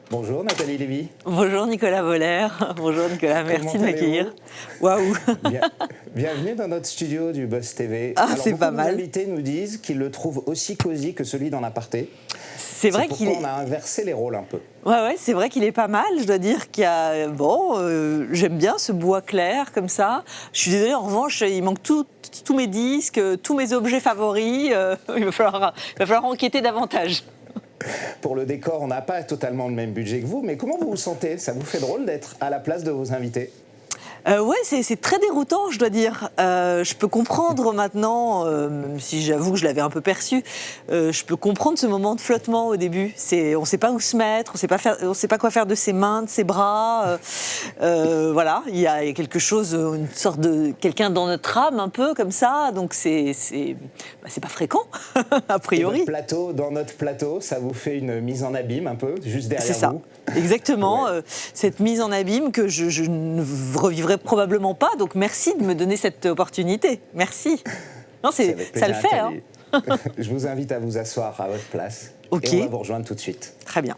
Bonjour Nathalie Lévy. Bonjour Nicolas Voller. Bonjour Nicolas, merci de m'accueillir. Waouh. Bienvenue dans notre studio du Buzz TV. Ah, c'est pas mal. Les invités nous disent qu'ils le trouvent aussi cosy que celui dans l'aparté. C'est vrai qu'il est... on a inversé les rôles un peu. Ouais, c'est vrai qu'il est pas mal. Je dois dire qu'il y a... j'aime bien ce bois clair comme ça. Je suis désolée, en revanche, il manque tous mes disques, tous mes objets favoris. Il va falloir enquêter davantage. Pour le décor, on n'a pas totalement le même budget que vous, mais comment vous vous sentez ? Ça vous fait drôle d'être à la place de vos invités ? Ouais, c'est très déroutant, je dois dire. Je peux comprendre maintenant, même si j'avoue que je l'avais un peu perçu, je peux comprendre ce moment de flottement au début. On ne sait pas où se mettre, on ne sait pas quoi faire de ses mains, de ses bras. Voilà, il y a quelque chose, une sorte de quelqu'un dans notre âme un peu comme ça. Donc c'est pas fréquent a priori. Dans notre plateau, ça vous fait une mise en abîme un peu juste derrière vous. C'est ça. Exactement, ouais. Cette mise en abîme que je ne revivrai probablement pas, donc merci de me donner cette opportunité, merci. Non, ça le fait. Hein. Je vous invite à vous asseoir à votre place, okay. Et on va vous rejoindre tout de suite. Très bien.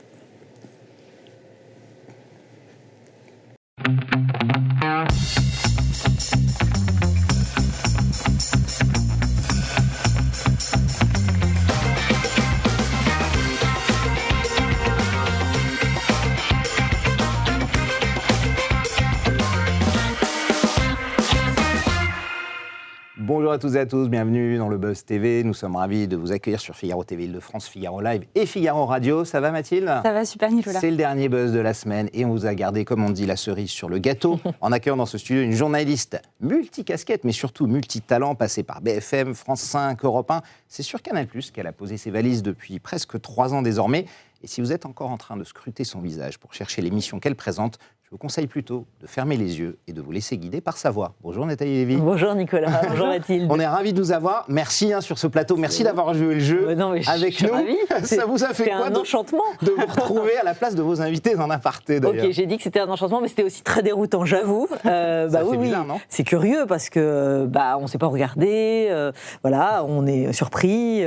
Bonjour à toutes et à tous, bienvenue dans le Buzz TV. Nous sommes ravis de vous accueillir sur Figaro TV Île-de-France, Figaro Live et Figaro Radio. Ça va Mathilde ? Ça va super Nicolas. C'est le dernier Buzz de la semaine et on vous a gardé, comme on dit, la cerise sur le gâteau en accueillant dans ce studio une journaliste multicasquette mais surtout multitalent, passée par BFM, France 5, Europe 1. C'est sur Canal+ qu'elle a posé ses valises depuis presque 3 ans désormais. Et si vous êtes encore en train de scruter son visage pour chercher l'émission qu'elle présente, je vous conseille plutôt de fermer les yeux et de vous laisser guider par sa voix. Bonjour Nathalie Lévy. Bonjour Nicolas, bonjour Mathilde. On est ravis de vous avoir. Merci sur ce plateau, merci d'avoir joué le jeu avec nous. Ravie. Ça vous a fait quoi un enchantement de vous retrouver à la place de vos invités en aparté d'ailleurs. Ok, j'ai dit que c'était un enchantement, mais c'était aussi très déroutant, j'avoue. Ça fait bizarre, non ? C'est curieux parce que on ne sait pas regarder, voilà, on est surpris,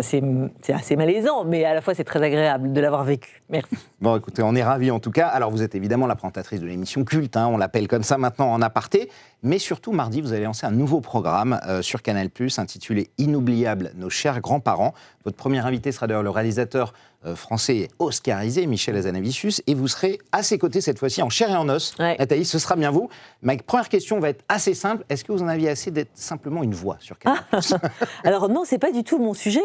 c'est assez malaisant, mais à la fois c'est très agréable de l'avoir vécu. Merci. Bon, écoutez, on est ravis en tout cas. Alors vous êtes évidemment la présentatrice de l'émission culte, on l'appelle comme ça maintenant en aparté. Mais surtout, mardi, vous allez lancer un nouveau programme sur Canal+, intitulé « Inoubliables, nos chers grands-parents ». Votre premier invité sera d'ailleurs le réalisateur français et oscarisé, Michel Hazanavicius, et vous serez à ses côtés cette fois-ci en chair et en os. Ouais. Nathalie, ce sera bien vous. Ma première question va être assez simple. Est-ce que vous en aviez assez d'être simplement une voix sur Canal+? Alors non, c'est pas du tout mon sujet,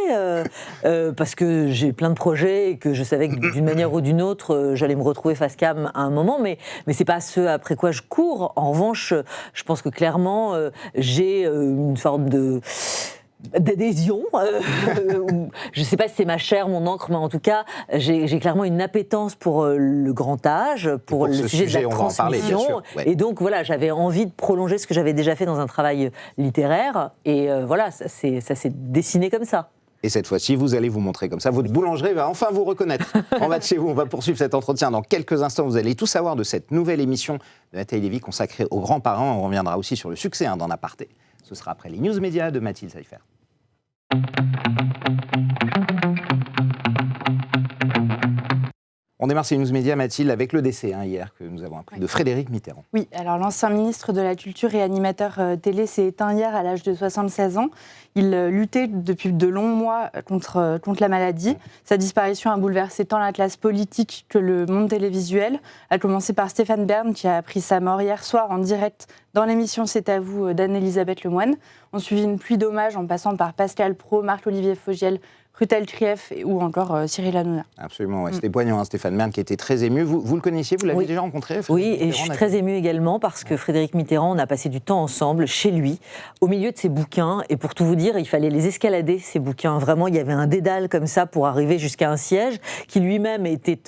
parce que j'ai plein de projets et que je savais que d'une manière ou d'une autre, j'allais me retrouver face cam à un moment, mais c'est pas ce après quoi je cours. En revanche, je pense que clairement, j'ai une sorte d'adhésion. Je ne sais pas si c'est ma chair, mon encre, mais en tout cas, j'ai clairement une appétence pour le grand âge, pour le sujet de la transmission. Ouais. Et donc, voilà, j'avais envie de prolonger ce que j'avais déjà fait dans un travail littéraire. Et voilà, ça s'est dessiné comme ça. Et cette fois-ci, vous allez vous montrer comme ça. Votre boulangerie va enfin vous reconnaître. En bas de chez vous, on va poursuivre cet entretien. Dans quelques instants, vous allez tout savoir de cette nouvelle émission de Nathalie Lévy consacrée aux grands-parents. On reviendra aussi sur le succès d'En Aparté. Ce sera après les news médias de Mathilde Seifer. On démarre ces news médias, Mathilde, avec le décès hier que nous avons appris de Frédéric Mitterrand. Oui, alors l'ancien ministre de la Culture et animateur télé s'est éteint hier à l'âge de 76 ans. Il luttait depuis de longs mois contre la maladie. Sa disparition a bouleversé tant la classe politique que le monde télévisuel, à commencer par Stéphane Bern qui a appris sa mort hier soir en direct dans l'émission C'est à vous d'Anne-Elisabeth Lemoine. On suivit une pluie d'hommages en passant par Pascal Praud, Marc-Olivier Fogiel, Rutel Trief ou encore Cyril Hanouna. Absolument, ouais. C'était poignant, Stéphane Bern qui était très ému. Vous le connaissiez, vous l'avez déjà rencontré? Oui, et je suis très émue également parce que Frédéric Mitterrand, on a passé du temps ensemble, chez lui, au milieu de ses bouquins. Et pour tout vous dire, il fallait les escalader, ces bouquins. Vraiment, il y avait un dédale comme ça pour arriver jusqu'à un siège qui lui-même était,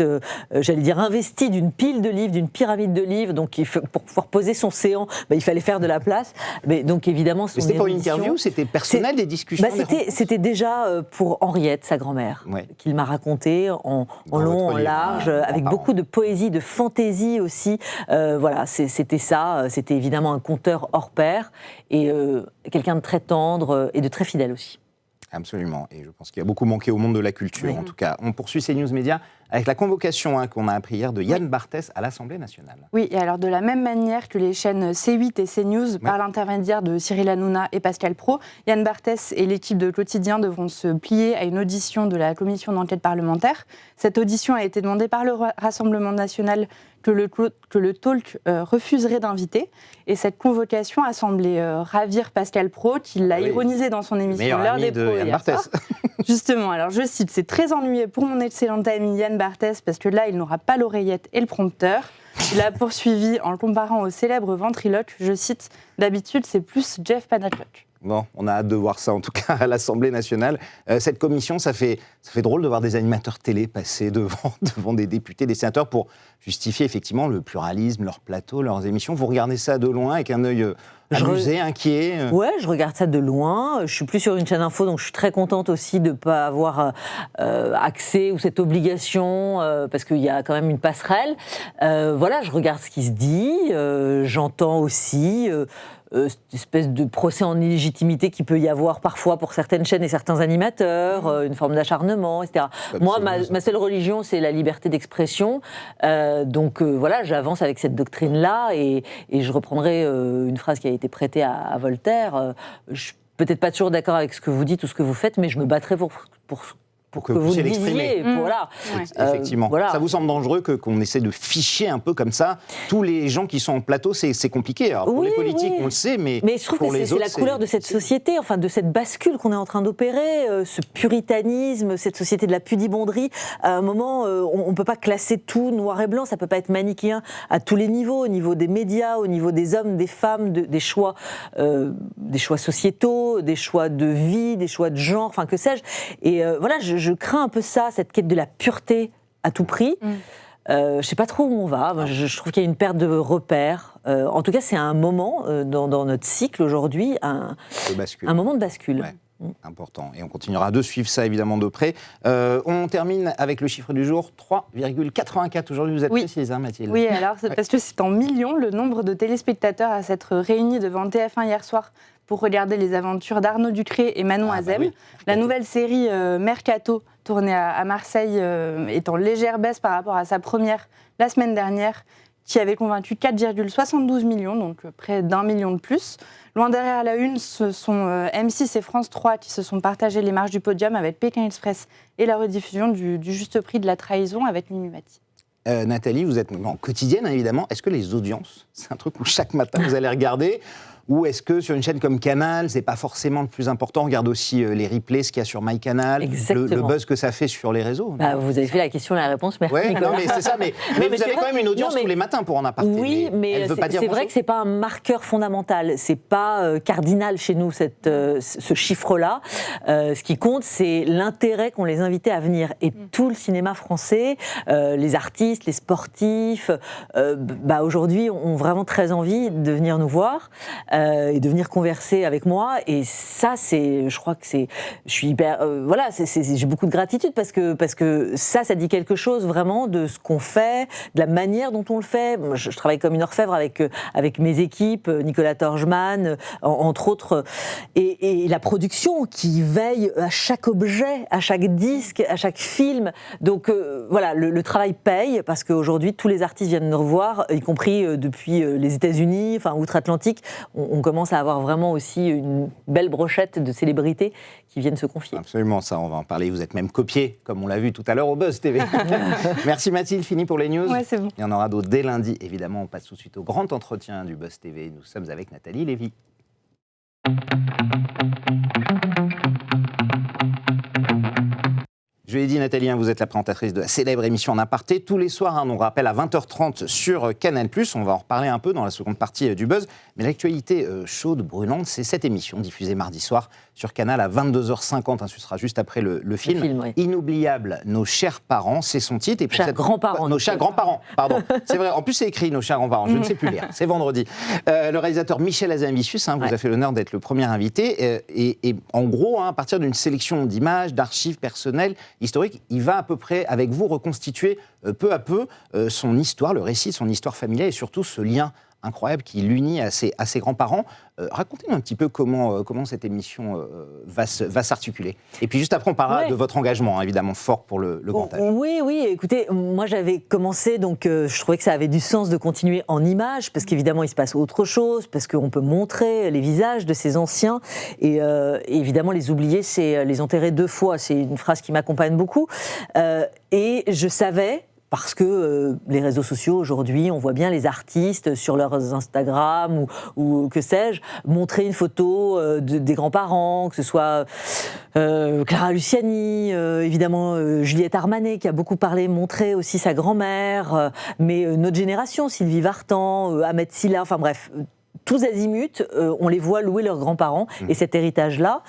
j'allais dire, investi d'une pile de livres, d'une pyramide de livres. Donc, pour pouvoir poser son séant, il fallait faire de la place. Mais donc, évidemment, son c'était pas une interview, c'était personnel, des discussions c'était déjà pour Henriette, sa grand-mère, qu'il m'a raconté en long, en large, avec beaucoup de poésie, de fantaisie aussi. Voilà, c'était ça. C'était évidemment un conteur hors pair et quelqu'un de très tendre et de très fidèle aussi. Absolument, et je pense qu'il y a beaucoup manqué au monde de la culture, en tout cas. On poursuit ces news médias avec la convocation qu'on a appris hier de Yann Barthès à l'Assemblée nationale. Oui, et alors de la même manière que les chaînes C8 et CNews, par l'intermédiaire de Cyril Hanouna et Pascal Praud, Yann Barthès et l'équipe de Quotidien devront se plier à une audition de la commission d'enquête parlementaire. Cette audition a été demandée par le Rassemblement national que le talk refuserait d'inviter. Et cette convocation a semblé ravir Pascal Praud, qui l'a ironisé dans son émission L'heure des pros hier soir. Justement, alors je cite, « C'est très ennuyeux pour mon excellent ami Yann Barthès parce que là, il n'aura pas l'oreillette et le prompteur. » Il a poursuivi en le comparant au célèbre ventriloque, je cite, « D'habitude, c'est plus Jeff Panaclock. » Bon, on a hâte de voir ça en tout cas à l'Assemblée nationale. Cette commission, ça fait drôle de voir des animateurs télé passer devant des députés, des sénateurs pour justifier effectivement le pluralisme, leurs plateaux, leurs émissions. Vous regardez ça de loin avec un œil amusé, inquiet. Ouais, je regarde ça de loin. Je suis plus sur une chaîne info, donc je suis très contente aussi de ne pas avoir accès ou cette obligation, parce qu'il y a quand même une passerelle. Voilà, je regarde ce qui se dit, j'entends aussi cette espèce de procès en illégitimité qu'il peut y avoir parfois pour certaines chaînes et certains animateurs, une forme d'acharnement, etc. Moi, ma seule religion, c'est la liberté d'expression. Donc voilà, j'avance avec cette doctrine-là et je reprendrai une phrase qui a été prêtée à Voltaire. Je suis peut-être pas toujours d'accord avec ce que vous dites ou ce que vous faites, mais je me battrai pour que vous le disiez. Voilà. Effectivement. Voilà. Ça vous semble dangereux qu'on essaie de ficher un peu comme ça tous les gens qui sont en plateau, c'est compliqué. Alors, pour les politiques, on le sait, mais je trouve pour que les autres, c'est la couleur de cette société, enfin de cette bascule qu'on est en train d'opérer, ce puritanisme, cette société de la pudibonderie. À un moment, on ne peut pas classer tout noir et blanc, ça ne peut pas être manichéen à tous les niveaux, au niveau des médias, au niveau des hommes, des femmes, des choix sociétaux, des choix de vie, des choix de genre, enfin que sais-je. Et voilà, je crains un peu ça, cette quête de la pureté à tout prix. Je ne sais pas trop où on va. Moi, je trouve qu'il y a une perte de repères. En tout cas, c'est un moment dans notre cycle aujourd'hui, un moment de bascule. Ouais. Important. Et on continuera de suivre ça évidemment de près. On termine avec le chiffre du jour, 3,84 aujourd'hui. Vous êtes précise, Mathilde. Oui, alors parce que c'est en millions le nombre de téléspectateurs à s'être réunis devant TF1 hier soir pour regarder les aventures d'Arnaud Ducré et Manon Azem. Oui. La nouvelle série Mercato, tournée à Marseille, est en légère baisse par rapport à sa première la semaine dernière, qui avait convaincu 4,72 millions, donc près d'1 million de plus. Loin derrière la une, ce sont M6 et France 3 qui se sont partagés les marches du podium avec Pékin Express et la rediffusion du juste prix de la trahison avec Mimi Mati. Nathalie, vous êtes en quotidienne, évidemment. Est-ce que les audiences, c'est un truc où chaque matin vous allez regarder ? Ou est-ce que sur une chaîne comme Canal, c'est pas forcément le plus important ? On regarde aussi les replays, ce qu'il y a sur MyCanal, le buzz que ça fait sur les réseaux. Vous avez fait la question et la réponse, merci. Oui, mais c'est ça. Mais vous avez quand même une audience tous les matins pour en aparté. Oui, mais c'est vrai que c'est pas un marqueur fondamental. C'est pas cardinal chez nous, ce chiffre-là. Ce qui compte, c'est l'intérêt qu'ont les invités à venir. Et tout le cinéma français, les artistes, les sportifs, aujourd'hui, ont vraiment très envie de venir nous voir. Et de venir converser avec moi, et ça, je crois que je suis hyper, j'ai beaucoup de gratitude parce que ça dit quelque chose vraiment de ce qu'on fait, de la manière dont on le fait. Je travaille comme une orfèvre avec mes équipes, Nicolas Torgeman, entre autres, et la production qui veille à chaque objet, à chaque disque, à chaque film. Donc le travail paye parce qu'aujourd'hui tous les artistes viennent nous revoir, y compris depuis les États-Unis, enfin outre-Atlantique. On commence à avoir vraiment aussi une belle brochette de célébrités qui viennent se confier. Absolument, ça, on va en parler. Vous êtes même copié, comme on l'a vu tout à l'heure au Buzz TV. Merci Mathilde, fini pour les news. Ouais, c'est bon. Il y en aura d'autres dès lundi. Évidemment, on passe tout de suite au grand entretien du Buzz TV. Nous sommes avec Nathalie Lévy. Je l'ai dit, Nathalie, vous êtes la présentatrice de la célèbre émission En Aparté. Tous les soirs, on rappelle à 20h30 sur Canal+. On va en reparler un peu dans la seconde partie du Buzz. Mais l'actualité chaude, brûlante, c'est cette émission diffusée mardi soir sur Canal à 22h50. Ce sera juste après le film. Oui. Inoubliable, Nos chers parents, c'est son titre. Et chers grands-parents. Nos chers grands-parents, pardon. C'est vrai, en plus c'est écrit Nos chers grands-parents, je ne sais plus lire. C'est vendredi. Le réalisateur Michel Hazanavicius vous a fait l'honneur d'être le premier invité. Et en gros, à partir d'une sélection d'images, d'archives personnelles, historique, il va à peu près, avec vous, reconstituer peu à peu son histoire, le récit de son histoire familiale et surtout ce lien incroyable qui l'unit à ses grands-parents. Racontez-nous un petit peu comment cette émission va s'articuler. Et puis juste après, on parlera de votre engagement, évidemment, fort pour le grand âge. Oui, écoutez, moi j'avais commencé, donc je trouvais que ça avait du sens de continuer en images, parce qu'évidemment il se passe autre chose, parce qu'on peut montrer les visages de ces anciens, et évidemment les oublier, c'est les enterrer 2 fois, c'est une phrase qui m'accompagne beaucoup. Et je savais, parce que les réseaux sociaux, aujourd'hui, on voit bien les artistes sur leurs Instagram ou que sais-je, montrer une photo des grands-parents, que ce soit Clara Luciani, évidemment Juliette Armanet, qui a beaucoup parlé, montrer aussi sa grand-mère, mais notre génération, Sylvie Vartan, Ahmed Silla, enfin bref... Tous azimuts, on les voit louer leurs grands-parents et cet héritage-là.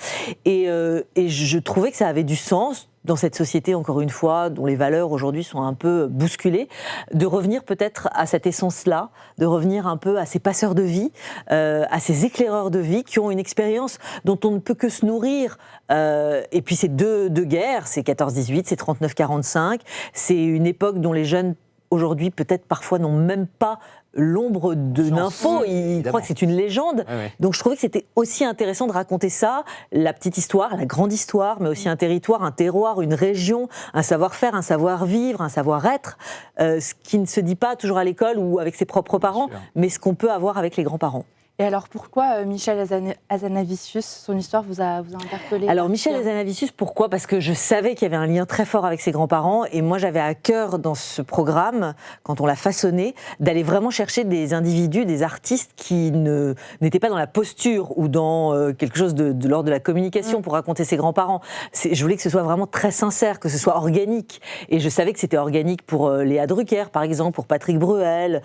Et je trouvais que ça avait du sens, dans cette société, encore une fois, dont les valeurs aujourd'hui sont un peu bousculées, de revenir peut-être à cette essence-là, de revenir un peu à ces passeurs de vie, à ces éclaireurs de vie qui ont une expérience dont on ne peut que se nourrir. Et puis c'est deux guerres, c'est 14-18, c'est 39-45, c'est une époque dont les jeunes, aujourd'hui, peut-être parfois n'ont même pas l'ombre d'une info, ils croient que c'est une légende. Ouais. Donc je trouvais que c'était aussi intéressant de raconter ça, la petite histoire, la grande histoire, mais aussi un territoire, un terroir, une région, un savoir-faire, un savoir-vivre, un savoir-être, ce qui ne se dit pas toujours à l'école ou avec ses propres parents, mais ce qu'on peut avoir avec les grands-parents. Et alors pourquoi Michel Hazanavicius, son histoire vous a interpellé? Alors Michel Hazanavicius, pourquoi? Parce que je savais qu'il y avait un lien très fort avec ses grands-parents, et moi j'avais à cœur dans ce programme, quand on l'a façonné, d'aller vraiment chercher des individus, des artistes qui n'étaient pas dans la posture ou dans quelque chose de l'ordre de la communication pour raconter ses grands-parents. Je voulais que ce soit vraiment très sincère, que ce soit organique, et je savais que c'était organique pour Léa Drucker par exemple, pour Patrick Bruel,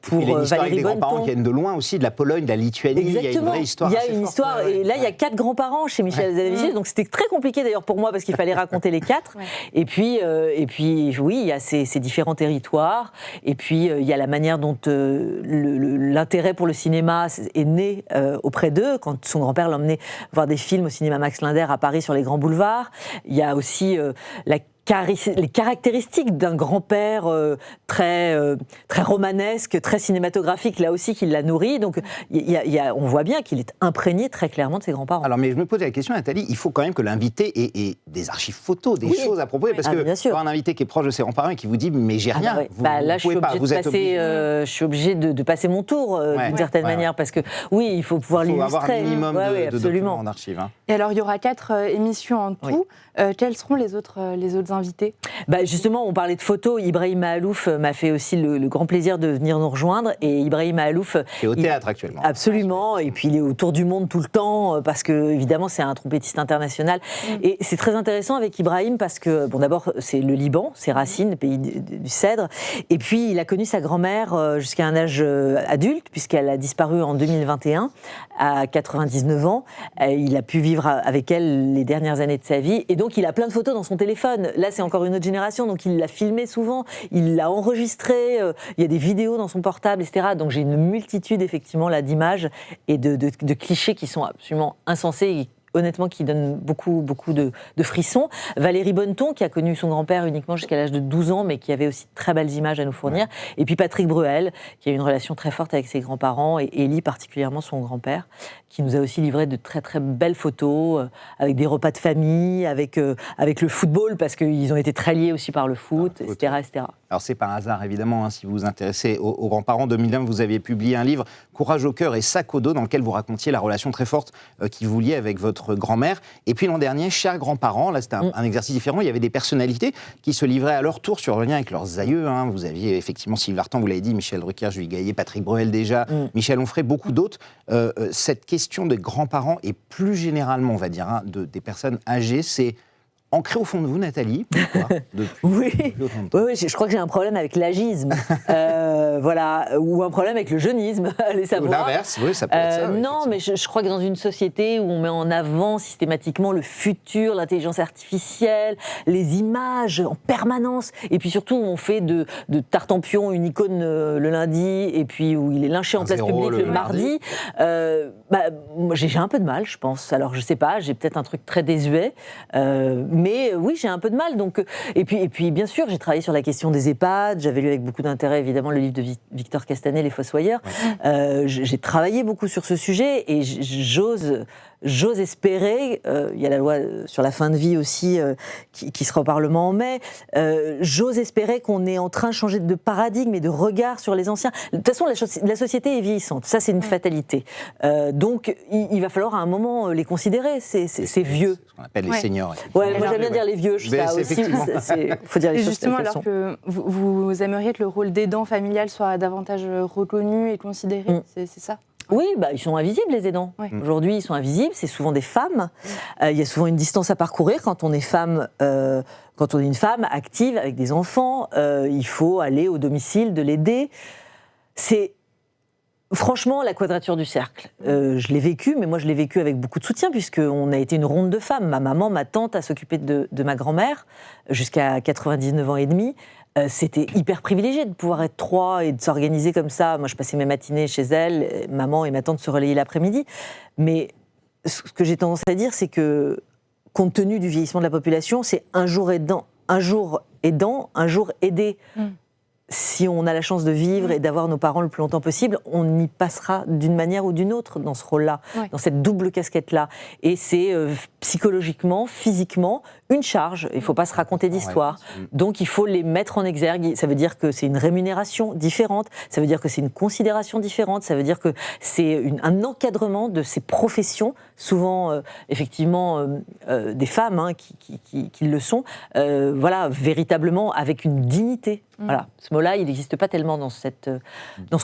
pour Valérie Bonneton. Grands-parents qui viennent de loin aussi, de la Pologne, de la Lituanie. Exactement. Il y a une vraie histoire. Il y a une histoire, et là il y a 4 grands-parents chez Michel Hazanavicius, donc c'était très compliqué d'ailleurs pour moi parce qu'il fallait raconter les 4. Et puis oui, il y a ces différents territoires, et puis il y a la manière dont l'intérêt pour le cinéma est né auprès d'eux, quand son grand-père l'emmenait voir des films au cinéma Max Linder à Paris sur les grands boulevards. Il y a aussi les caractéristiques d'un grand-père très romanesque, très cinématographique, là aussi, qui l'a nourri. Donc, on voit bien qu'il est imprégné très clairement de ses grands-parents. Alors, mais je me posais la question, Nathalie, il faut quand même que l'invité ait des archives photos, des choses à proposer, parce que un invité qui est proche de ses grands-parents et qui vous dit « mais j'ai rien », là, je suis obligée de passer mon tour d'une certaine manière, parce que oui, il faut pouvoir l'illustrer. Il faut avoir un minimum de documents en archives. Et alors, il y aura 4 émissions en tout. Quels seront les autres invités? Justement, on parlait de photos. Ibrahim Mahalouf m'a fait aussi le grand plaisir de venir nous rejoindre. Et Ibrahim Mahalouf... Qui est au théâtre actuellement. Absolument. Et puis, il est autour du monde tout le temps, parce que, évidemment, c'est un trompettiste international. Et c'est très intéressant avec Ibrahim, parce que, bon, d'abord, c'est le Liban, c'est Racine, le pays du cèdre. Et puis, il a connu sa grand-mère jusqu'à un âge adulte, puisqu'elle a disparu en 2021, à 99 ans. Il a pu vivre avec elle les dernières années de sa vie. Et donc, il a plein de photos dans son téléphone. Là, c'est encore une autre génération, donc il l'a filmé souvent, il l'a enregistré, il y a des vidéos dans son portable, etc. Donc j'ai une multitude, effectivement, là, d'images et de clichés qui sont absolument insensés et honnêtement, qui donne beaucoup de frissons. Valérie Bonneton, qui a connu son grand-père uniquement jusqu'à l'âge de 12 ans, mais qui avait aussi de très belles images à nous fournir. Et puis Patrick Bruel, qui a eu une relation très forte avec ses grands-parents, et Élie particulièrement son grand-père, qui nous a aussi livré de très très belles photos, avec des repas de famille, avec le football, parce qu'ils ont été très liés aussi par le foot, etc., etc. Alors c'est pas un hasard, évidemment, si vous vous intéressez aux grands-parents. En 2001, vous aviez publié un livre, Courage au cœur et sac au dos, dans lequel vous racontiez la relation très forte qui vous liait avec votre grand-mère. Et puis l'an dernier, Chers grands-parents, là c'était un exercice différent, il y avait des personnalités qui se livraient à leur tour sur le lien avec leurs aïeux. Vous aviez effectivement Sylvie Vartan, vous l'avez dit, Michel Drucker, Julie Gaillet, Patrick Bruel déjà, Michel Onfray, beaucoup d'autres. Cette question des grands-parents et plus généralement, on va dire, des personnes âgées, c'est ancré au fond de vous, Nathalie. Oui, je crois que j'ai un problème avec l'agisme, ou un problème avec le jeunisme, allez savoir. Ou l'inverse, oui, ça peut être ça. Non, mais je crois que dans une société où on met en avant systématiquement le futur, l'intelligence artificielle, les images en permanence, et puis surtout où on fait de Tartampion une icône le lundi, et puis où il est lynché en place publique le mardi, j'ai un peu de mal, je pense. Alors je sais pas, j'ai peut-être un truc très désuet, mais oui, j'ai un peu de mal. Donc, et puis, bien sûr, j'ai travaillé sur la question des EHPAD. J'avais lu avec beaucoup d'intérêt, évidemment, le livre de Victor Castanet, Les Fossoyeurs. J'ai travaillé beaucoup sur ce sujet et j'ose espérer, il y a la loi sur la fin de vie aussi qui sera au Parlement en mai, j'ose espérer qu'on est en train de changer de paradigme et de regard sur les anciens. De toute façon, la société est vieillissante, ça c'est une fatalité. Donc il va falloir à un moment les considérer, ces vieux. Ce qu'on appelle les seniors. Ouais, moi j'aime bien dire les vieux, ça aussi, faut dire les choses justement, telles qu'elles alors que vous aimeriez que le rôle d'aidant familial soit davantage reconnu et considéré, c'est ça? Oui, ils sont invisibles, les aidants. Ouais. Aujourd'hui, ils sont invisibles, c'est souvent des femmes. Il y a souvent une distance à parcourir quand on est femme, quand on est une femme active avec des enfants. Il faut aller au domicile de l'aider. C'est franchement la quadrature du cercle. Je l'ai vécu, mais moi je l'ai vécu avec beaucoup de soutien, puisqu'on a été une ronde de femmes. Ma maman, ma tante a s'occupé de ma grand-mère jusqu'à 99 ans et demi. C'était hyper privilégié de pouvoir être 3 et de s'organiser comme ça. Moi, je passais mes matinées chez elle, maman et ma tante se relayaient l'après-midi. Mais ce que j'ai tendance à dire, c'est que, compte tenu du vieillissement de la population, c'est un jour aidant, un jour aidé. Si on a la chance de vivre et d'avoir nos parents le plus longtemps possible, on y passera d'une manière ou d'une autre dans ce rôle-là, dans cette double casquette-là. Et c'est psychologiquement, physiquement, une charge. Il ne faut pas se raconter d'histoire. Donc il faut les mettre en exergue. Ça veut dire que c'est une rémunération différente, ça veut dire que c'est une considération différente, ça veut dire que c'est un encadrement de ces professions, souvent effectivement des femmes qui le sont, véritablement avec une dignité. Voilà, ce mot-là, il n'existe pas tellement dans ce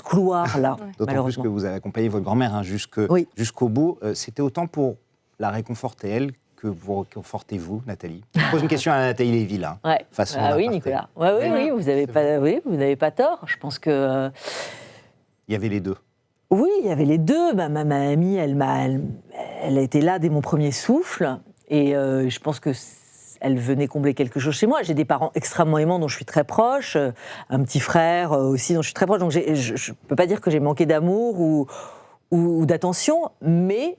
couloir-là, D'autant plus que vous avez accompagné votre grand-mère jusqu'au bout. C'était autant pour la réconforter, elle, que vous réconfortez vous, Nathalie. Je pose une question à Nathalie Lévy, là. Oui, Nicolas. Oui, vous n'avez pas tort. Je pense que... Il y avait les deux. Oui, il y avait les deux. Ma mamie, elle a été là dès mon premier souffle. Et je pense que elle venait combler quelque chose chez moi. J'ai des parents extrêmement aimants dont je suis très proche, un petit frère aussi dont je suis très proche. Donc je ne peux pas dire que j'ai manqué d'amour ou d'attention, mais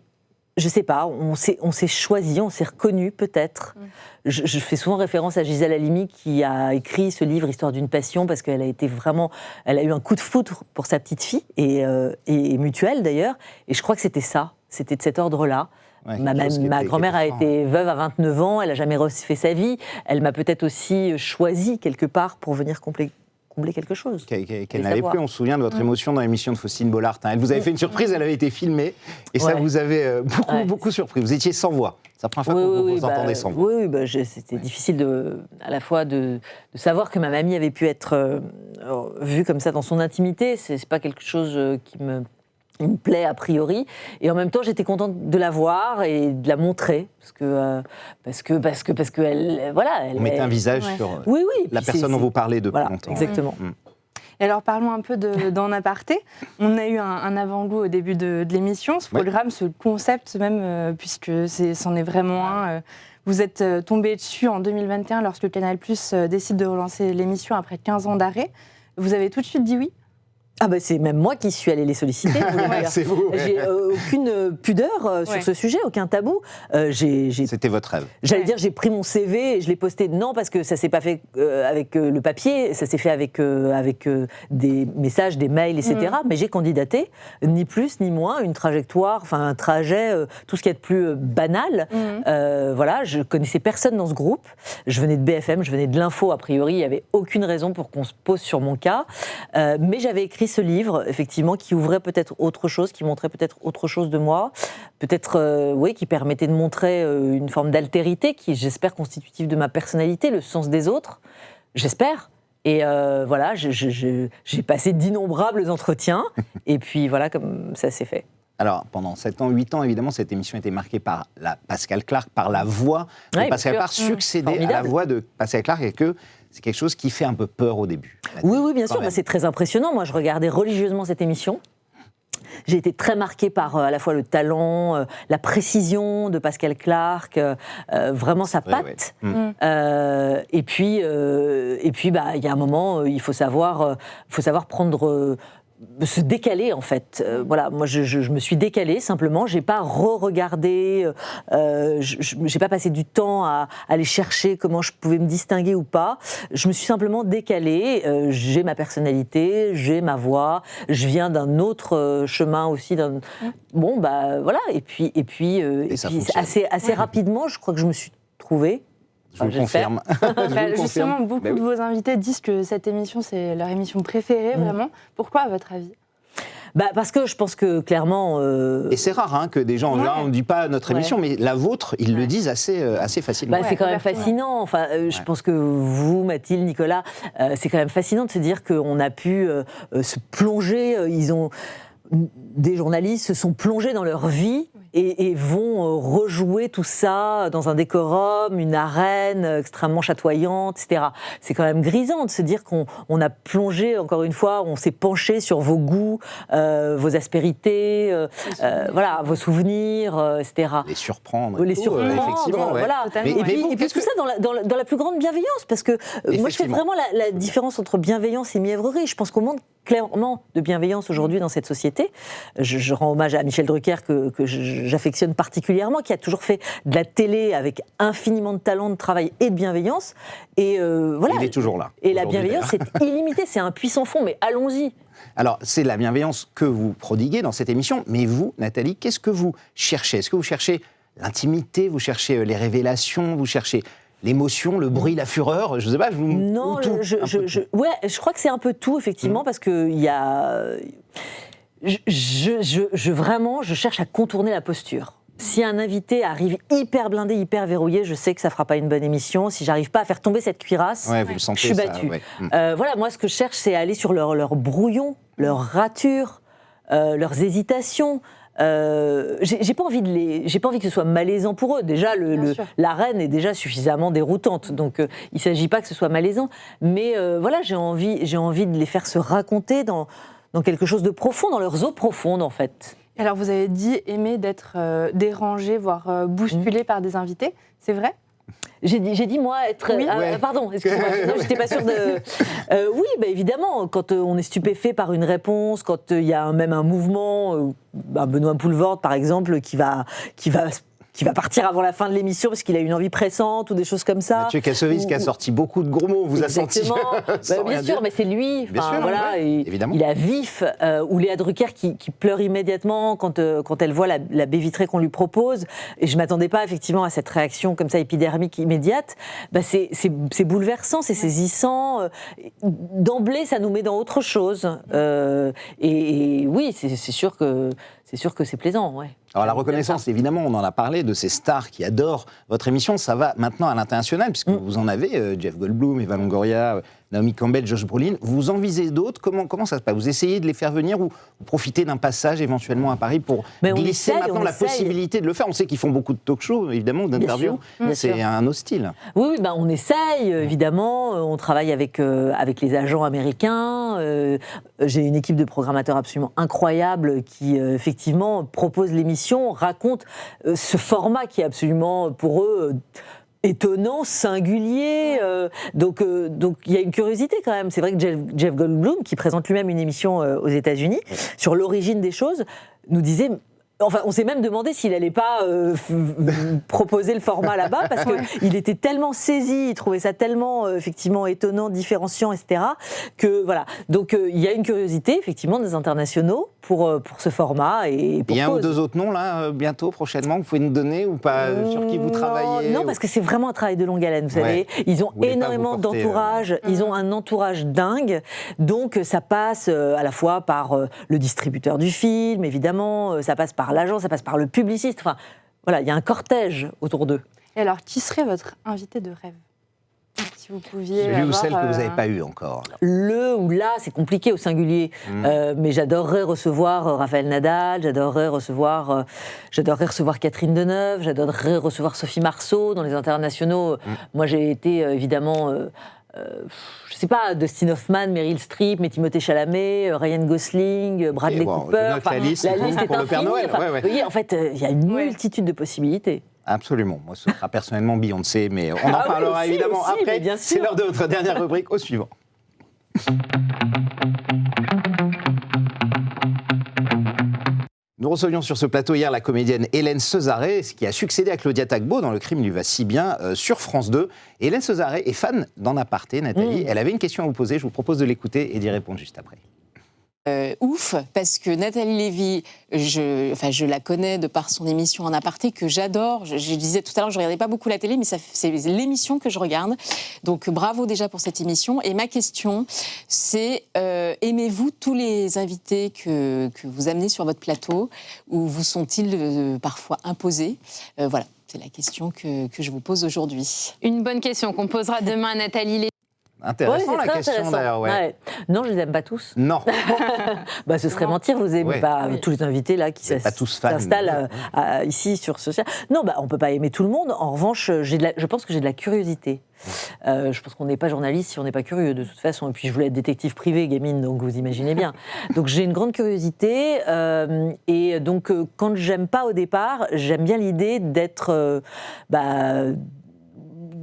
je ne sais pas, on s'est choisi, on s'est reconnu peut-être. Je fais souvent référence à Gisèle Halimi qui a écrit ce livre Histoire d'une passion parce qu'elle a eu un coup de foudre pour sa petite fille et mutuelle d'ailleurs. Et je crois que c'était de cet ordre-là. Ouais, ma grand-mère a été veuve à 29 ans, elle n'a jamais refait sa vie. Elle m'a peut-être aussi choisi quelque part pour venir combler quelque chose. Qu'elle n'avait plus. On se souvient de votre émotion dans l'émission de Faustine Bollard. Elle vous avait fait une surprise, elle avait été filmée et ça vous avait beaucoup surpris. Vous étiez sans voix. C'est la première fois que vous entendez sans voix. Oui, c'était difficile à la fois de savoir que ma mamie avait pu être vue comme ça dans son intimité. C'est pas quelque chose qui me plaît a priori, et en même temps j'étais contente de la voir et de la montrer parce que elle on mettait un visage sur la personne dont vous parlez depuis longtemps. Exactement. Et alors parlons un peu d'En Aparté. On a eu un avant-goût au début de l'émission, ce programme, ce concept même, puisque c'en est vraiment un. Vous êtes tombé dessus en 2021 lorsque Canal+ décide de relancer l'émission après 15 ans d'arrêt. Vous avez tout de suite dit oui ? C'est même moi qui suis allée les solliciter. C'est vous. J'ai aucune pudeur sur ce sujet, aucun tabou. C'était votre rêve. J'allais dire, j'ai pris mon CV et je l'ai posté. Non, parce que ça s'est pas fait avec le papier, ça s'est fait avec des messages, des mails, etc. Mais j'ai candidaté, ni plus ni moins, une trajectoire, enfin un trajet, tout ce qu'il y a de plus banal. Je connaissais personne dans ce groupe. Je venais de BFM, je venais de l'info. A priori, il n'y avait aucune raison pour qu'on se pose sur mon cas. Mais j'avais écrit ce livre, effectivement, qui ouvrait peut-être autre chose, qui montrait peut-être autre chose de moi, peut-être, qui permettait de montrer une forme d'altérité qui, j'espère, constitutive de ma personnalité, le sens des autres, j'espère. Et j'ai passé d'innombrables entretiens, et puis voilà, comme ça s'est fait. Alors, pendant 7 ans, 8 ans, évidemment, cette émission était marquée par Pascal Clark, par la voix de Pascal Clark, succédée à la voix de Pascal Clark, et que c'est quelque chose qui fait un peu peur au début. Oui, bien sûr, c'est très impressionnant. Moi, je regardais religieusement cette émission. J'ai été très marquée par à la fois le talent, la précision de Pascal Clark, vraiment sa patte. Et puis, il y a un moment, il faut savoir prendre se décaler en fait. Voilà, moi je me suis décalée simplement, j'ai pas re-regardé, j'ai pas passé du temps à aller chercher comment je pouvais me distinguer ou pas. Je me suis simplement décalée, j'ai ma personnalité, j'ai ma voix, je viens d'un autre chemin aussi. Bon bah voilà, et puis assez rapidement, je crois que je me suis trouvée. Je vous le confirme. Justement, beaucoup de vos invités disent que cette émission, c'est leur émission préférée, vraiment. Pourquoi, à votre avis ? Parce que je pense que clairement... Et c'est rare que des gens, on ne dit pas notre émission, mais la vôtre, ils le disent assez facilement. C'est quand même fascinant. Enfin, je pense que vous, Mathilde, Nicolas, c'est quand même fascinant de se dire qu'on a pu se plonger. Des journalistes se sont plongés dans leur vie et vont rejouer tout ça dans un décorum, une arène extrêmement chatoyante, etc. C'est quand même grisant de se dire qu'on a plongé, encore une fois, on s'est penché sur vos goûts, vos aspérités, vos souvenirs, etc. Les surprendre. Effectivement, voilà. Et puis tout ça dans la plus grande bienveillance, parce que moi je fais vraiment la différence entre bienveillance et mièvrerie. Je pense qu'on manque clairement de bienveillance aujourd'hui dans cette société. Je rends hommage à Michel Drucker que j'affectionne particulièrement, qui a toujours fait de la télé avec infiniment de talent, de travail et de bienveillance. Et voilà. Il est toujours là. Et la bienveillance, c'est illimité, c'est un puissant fond, mais allons-y. Alors, c'est la bienveillance que vous prodiguez dans cette émission, mais vous, Nathalie, qu'est-ce que vous cherchez ? Est-ce que vous cherchez l'intimité, vous cherchez les révélations, vous cherchez l'émotion, le bruit, la fureur, je ne sais pas, Non, je crois que c'est un peu tout, effectivement, parce que il y a... Vraiment, je cherche à contourner la posture. Si un invité arrive hyper blindé, hyper verrouillé, je sais que ça ne fera pas une bonne émission. Si j'arrive pas à faire tomber cette cuirasse, vous le sentez, je suis battue. Voilà, moi, ce que je cherche, c'est aller sur leur brouillon, leurs ratures, leurs hésitations. J'ai pas envie que ce soit malaisant pour eux. Déjà, l'arène est déjà suffisamment déroutante, donc il s'agit pas que ce soit malaisant. Mais voilà, j'ai envie de les faire se raconter dans quelque chose de profond, dans leurs eaux profondes, en fait. Alors, vous avez dit aimer d'être dérangé, voire bousculé par des invités. C'est vrai ? J'ai dit moi être... Oui. Pardon, excusez-moi, non, j'étais pas sûre de... oui, évidemment, quand on est stupéfait par une réponse, quand il y a même un mouvement, Benoît Poulvorde par exemple, qui va partir avant la fin de l'émission parce qu'il a une envie pressante ou des choses comme ça. Mathieu Kassovitz qui a sorti beaucoup de gros mots, vous a senti. Bien sûr, mais c'est lui. Bien sûr, voilà, évidemment. Il a vif. Ou Léa Drucker qui pleure immédiatement quand elle voit la baie vitrée qu'on lui propose. Et je ne m'attendais pas effectivement à cette réaction comme ça épidermique immédiate. C'est bouleversant, c'est saisissant. D'emblée, ça nous met dans autre chose. Et oui, c'est sûr que c'est plaisant, ouais. Alors la reconnaissance, évidemment, on en a parlé, de ces stars qui adorent votre émission. Ça va maintenant à l'international, puisque vous en avez, Jeff Goldblum, Eva Longoria, Naomi Campbell, Josh Brolin. Vous en visez d'autres ? Comment ça se passe ? Vous essayez de les faire venir ou vous profitez d'un passage éventuellement à Paris pour glisser maintenant la possibilité de le faire ? On sait qu'ils font beaucoup de talk-shows, évidemment, d'interviews. C'est un autre style. Oui, on essaye, évidemment. On travaille avec les agents américains. J'ai une équipe de programmateurs absolument incroyable qui, effectivement, propose l'émission, raconte ce format qui est absolument, pour eux, étonnant, singulier. Donc il y a une curiosité quand même. C'est vrai que Jeff Goldblum, qui présente lui-même une émission aux États-Unis, sur l'origine des choses, nous disait... Enfin, on s'est même demandé s'il n'allait pas proposer le format là-bas, parce qu'il était tellement saisi, il trouvait ça tellement effectivement étonnant, différenciant, etc. Que voilà. Donc il y a une curiosité effectivement des internationaux pour ce format et pour il y a un cause. ou deux autres noms là bientôt, prochainement, vous pouvez nous donner ou pas, sur qui vous travaillez? Non, parce que c'est vraiment un travail de longue haleine, vous savez. Ils ont énormément d'entourage, ils ont un entourage dingue, donc ça passe à la fois par le distributeur du film, évidemment, ça passe par l'agent, ça passe par le publiciste, enfin voilà, il y a un cortège autour d'eux. Et alors, qui serait votre invité de rêve ? Si vous pouviez celui avoir, ou celle que vous n'avez pas eu encore. Le ou la, c'est compliqué au singulier, mais j'adorerais recevoir Raphaël Nadal, j'adorerais recevoir Catherine Deneuve, j'adorerais recevoir Sophie Marceau dans les internationaux. Moi, j'ai été évidemment... je sais pas, Dustin Hoffman, Meryl Streep, mais Timothée Chalamet, Ryan Gosling, Bradley Cooper. La liste est pour le Père Noël. Vous voyez, en fait, il y a une multitude de possibilités. Absolument. Moi, ce sera personnellement Beyoncé, mais on en parlera évidemment après. C'est l'heure de votre dernière rubrique. Au suivant. Nous recevions sur ce plateau hier la comédienne Hélène Cesaré, qui a succédé à Claudia Tagbo dans Le crime lui va si bien sur France 2. Hélène Cesaré est fan d'En Aparté, Nathalie. Elle avait une question à vous poser, je vous propose de l'écouter et d'y répondre juste après. Ouf, parce que Nathalie Lévy, je la connais de par son émission En Aparté, que j'adore. Je disais tout à l'heure, je ne regardais pas beaucoup la télé, mais c'est l'émission que je regarde. Donc bravo déjà pour cette émission. Et ma question, c'est aimez-vous tous les invités que vous amenez sur votre plateau, ou vous sont-ils parfois imposés? Voilà, c'est la question que je vous pose aujourd'hui. Une bonne question qu'on posera demain à Nathalie Lévy. Intéressant la question d'ailleurs. Ouais. Non, je les aime pas tous. Non. Ce serait mentir, vous aimez pas tous les invités là qui s'installent ici sur ce site. Non, on peut pas aimer tout le monde. En revanche, je pense que j'ai de la curiosité. Je pense qu'on n'est pas journaliste si on n'est pas curieux de toute façon. Et puis je voulais être détective privé, gamine, donc vous imaginez bien. Donc j'ai une grande curiosité. Et donc quand j'aime pas au départ, j'aime bien l'idée d'être...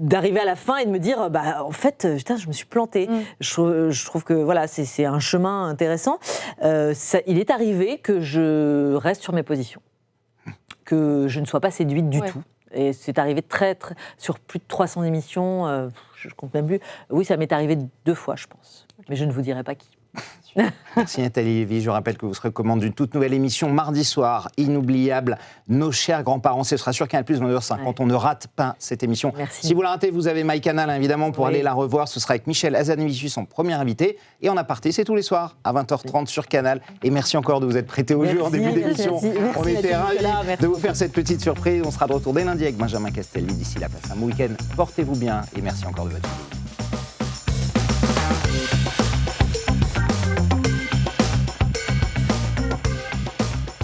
d'arriver à la fin et de me dire en fait putain, je me suis plantée. Je trouve que voilà, c'est un chemin intéressant. Il est arrivé que je reste sur mes positions, que je ne sois pas séduite du tout. Et c'est arrivé très sur plus de 300 émissions, je compte même plus. Oui, ça m'est arrivé 2 fois, je pense, mais je ne vous dirai pas qui. Merci Nathalie Lévy. Je rappelle que vous serez commande d'une toute nouvelle émission mardi soir, inoubliable, Nos chers grands-parents. Ce sera sur Canal+, 22h50. On ne rate pas cette émission. Merci. Si vous la ratez, vous avez MyCanal évidemment pour aller la revoir. Ce sera avec Michel Hazanavicius en premier invité. Et En Aparté, c'est tous les soirs à 20h30 sur Canal. Et merci encore de vous être prêté au jeu en début d'émission. On était ravis de vous faire cette petite surprise. On sera de retour dès lundi avec Benjamin Castaldi. D'ici là, passez un bon week-end. Portez-vous bien et merci encore de votre visite.